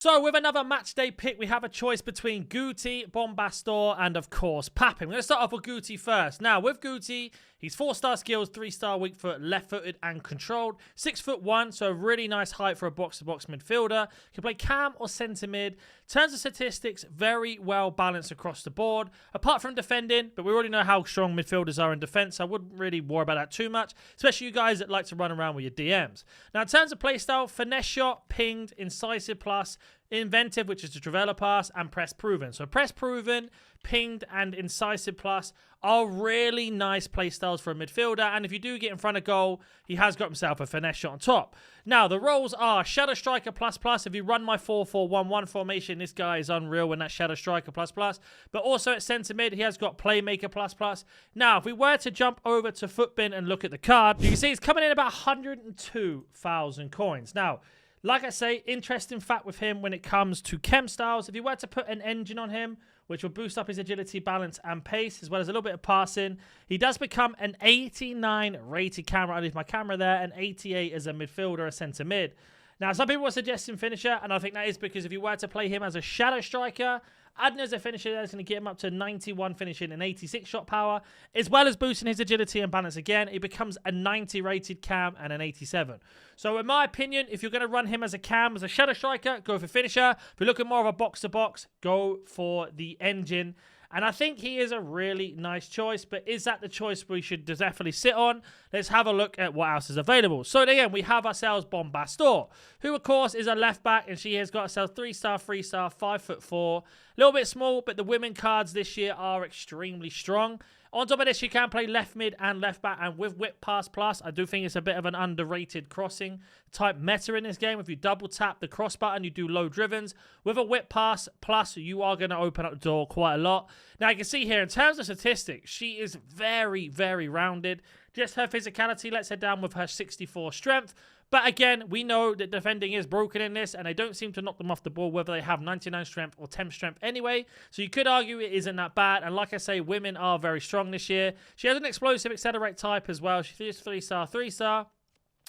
So with another match day pick, we have a choice between Guti, Bompastor, and of course Papin. We're going to start off with Guti first. Now with Guti, he's 4-star skills, 3-star weak foot, left-footed and controlled. 6'1", so a really nice height for a box-to-box midfielder. Can play cam or centre mid. Turns of statistics, very well balanced across the board. Apart from defending, but we already know how strong midfielders are in defence, so I wouldn't really worry about that too much. Especially you guys that like to run around with your DMs. Now in terms of playstyle, finesse shot, pinged, incisive plus, inventive, which is the Trivela pass, and press proven. So press proven, pinged, and incisive plus are really nice playstyles for a midfielder. And if you do get in front of goal, he has got himself a finesse shot on top. Now the roles are Shadow Striker plus plus. If you run my 4-4-1-1 formation, this guy is unreal when that Shadow Striker plus plus. But also at centre mid, he has got Playmaker plus plus. Now if we were to jump over to Footbin and look at the card, you can see he's coming in about 102,000 coins. Now, like I say, interesting fact with him when it comes to chemstyles. If you were to put an engine on him, which will boost up his agility, balance, and pace, as well as a little bit of passing, he does become an 89 rated camera. I leave my camera there, and 88 as a midfielder, a centre mid. Now, some people are suggesting finisher, and I think that is because if you were to play him as a shadow striker, adding as a finisher, that's going to get him up to 91 finishing and 86 shot power, as well as boosting his agility and balance again. He becomes a 90 rated cam and an 87. So in my opinion, if you're going to run him as a cam, as a shadow striker, go for finisher. If you're looking more of a box-to-box, go for the engine. And I think he is a really nice choice, but is that the choice we should definitely sit on? Let's have a look at what else is available. So again, we have ourselves Bompastor, who of course is a left back, and she has got herself 3-star, 3-star, 5'4". A little bit small, but the women cards this year are extremely strong. On top of this, you can play left mid and left back, and with whip pass plus, I do think it's a bit of an underrated crossing type meta in this game. If you double tap the cross button, you do low drivens. With a whip pass plus, you are going to open up the door quite a lot. Now, you can see here, in terms of statistics, she is very, very rounded. Just her physicality lets her down with her 64 strength. But again, we know that defending is broken in this, and they don't seem to knock them off the ball, whether they have 99 strength or 10 strength anyway. So you could argue it isn't that bad. And like I say, women are very strong this year. She has an explosive accelerate type as well. She's 3-star, 3-star.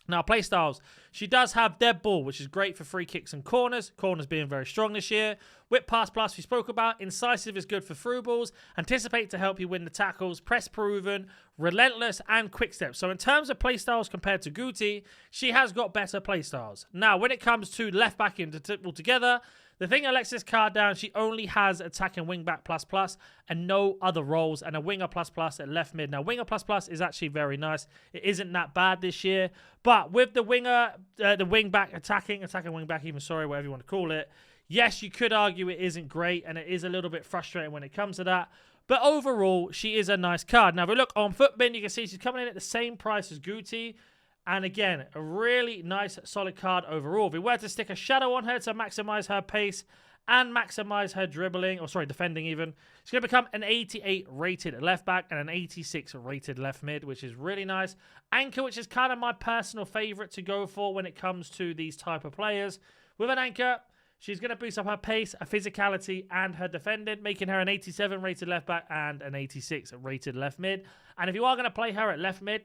Now, playstyles. She does have dead ball, which is great for free kicks and corners. Corners being very strong this year. Whip pass plus, we spoke about. Incisive is good for through balls. Anticipate to help you win the tackles. Press proven, relentless, and quick step. So in terms of playstyles compared to Guti, she has got better playstyles. Now, when it comes to left back altogether, the thing that lets this card down, she only has attack and wing back plus plus and no other roles, and a winger plus plus at left mid. Now, winger plus plus is actually very nice. It isn't that bad this year, but with the winger, the wing back attacking wing back, even, sorry, whatever you want to call it, yes, you could argue it isn't great, and it is a little bit frustrating when it comes to that. But overall, she is a nice card. Now, if we look on Footbin, you can see she's coming in at the same price as Guti. And again, a really nice, solid card overall. If we were to stick a shadow on her to maximize her pace and maximize her dribbling, or sorry, defending even, she's going to become an 88 rated left back and an 86 rated left mid, which is really nice. Anchor, which is kind of my personal favorite to go for when it comes to these type of players. With an anchor, she's going to boost up her pace, her physicality, and her defending, making her an 87 rated left back and an 86 rated left mid. And if you are going to play her at left mid,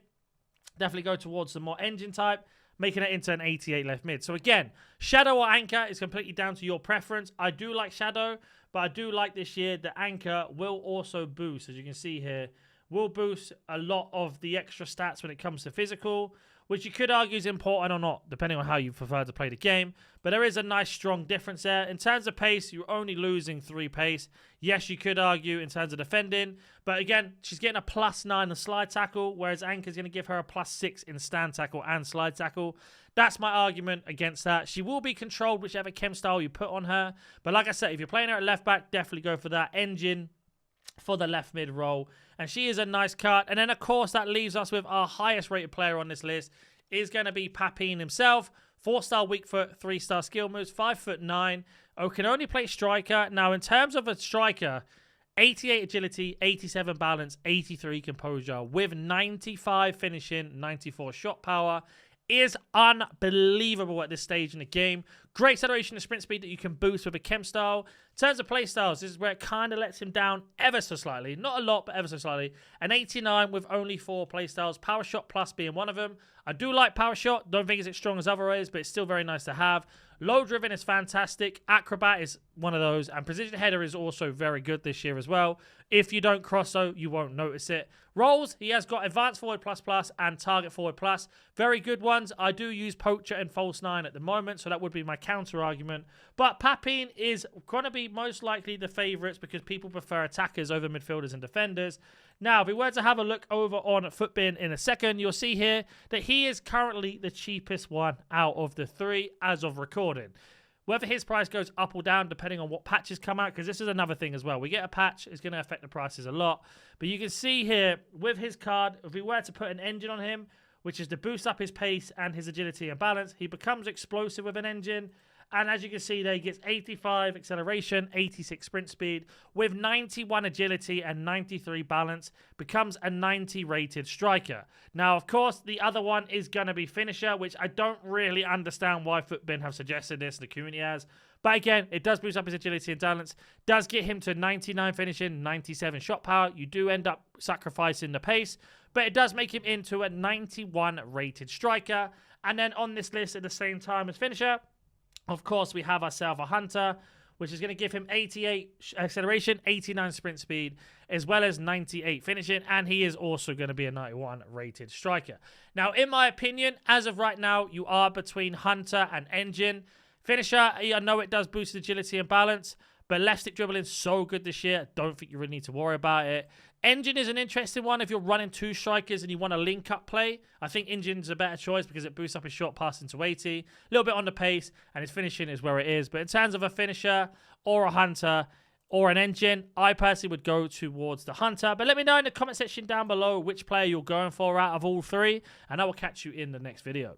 definitely go towards the more engine type, making it into an 88 left mid. So again, Shadow or Anchor is completely down to your preference. I do like Shadow, but I do like this year the Anchor will also boost, as you can see here, will boost a lot of the extra stats when it comes to physical, which you could argue is important or not, depending on how you prefer to play the game. But there is a nice, strong difference there. In terms of pace, you're only losing 3 pace. Yes, you could argue in terms of defending. But again, she's getting a +9 in slide tackle, whereas Anchor's going to give her a +6 in stand tackle and slide tackle. That's my argument against that. She will be controlled whichever chem style you put on her. But like I said, if you're playing her at left back, definitely go for that engine for the left mid role, and she is a nice card. And then of course that leaves us with our highest rated player on this list is going to be Papin himself. 4-star weak foot, 3-star skill moves, 5'9". Oh, can only play striker. Now in terms of a striker, 88 agility, 87 balance, 83 composure with 95 finishing, 94 shot power. Is unbelievable at this stage in the game. Great acceleration and sprint speed that you can boost with a chem style. In terms of play styles, this is where it kind of lets him down ever so slightly. Not a lot, but ever so slightly. An 89 with only 4 play styles. Power shot plus being one of them. I do like power shot. Don't think it's as strong as other ways, but it's still very nice to have. Low driven is fantastic. Acrobat is one of those. And precision header is also very good this year as well. If you don't cross, though, you won't notice it. Rolls, he has got advanced forward plus plus and target forward plus. Very good ones. I do use poacher and false 9 at the moment, so that would be my counter argument. But Papin is going to be most likely the favourites because people prefer attackers over midfielders and defenders. Now, if we were to have a look over on Footbin in a second, you'll see here that he is currently the cheapest one out of the 3 as of recording. Whether his price goes up or down depending on what patches come out, because this is another thing as well. We get a patch, it's going to affect the prices a lot. But you can see here with his card, if we were to put an engine on him, which is to boost up his pace and his agility and balance, he becomes explosive with an engine. And as you can see there, he gets 85 acceleration, 86 sprint speed, with 91 agility and 93 balance, becomes a 90 rated striker. Now, of course, the other one is going to be finisher, which I don't really understand why Footbin have suggested this, the community has. But again, it does boost up his agility and balance, does get him to 99 finishing, 97 shot power. You do end up sacrificing the pace, but it does make him into a 91 rated striker. And then on this list at the same time as finisher, of course, we have ourselves a Hunter, which is going to give him 88 acceleration, 89 sprint speed, as well as 98 finishing, and he is also going to be a 91 rated striker. Now, in my opinion, as of right now, you are between Hunter and Engine. Finisher, I know it does boost agility and balance, but left stick dribbling is so good this year, I don't think you really need to worry about it. Engine is an interesting one if you're running 2 strikers and you want a link-up play. I think Engine's a better choice because it boosts up his short pass into 80. A little bit on the pace, and his finishing is where it is. But in terms of a finisher or a Hunter or an Engine, I personally would go towards the Hunter. But let me know in the comment section down below which player you're going for out of all 3, and I will catch you in the next video.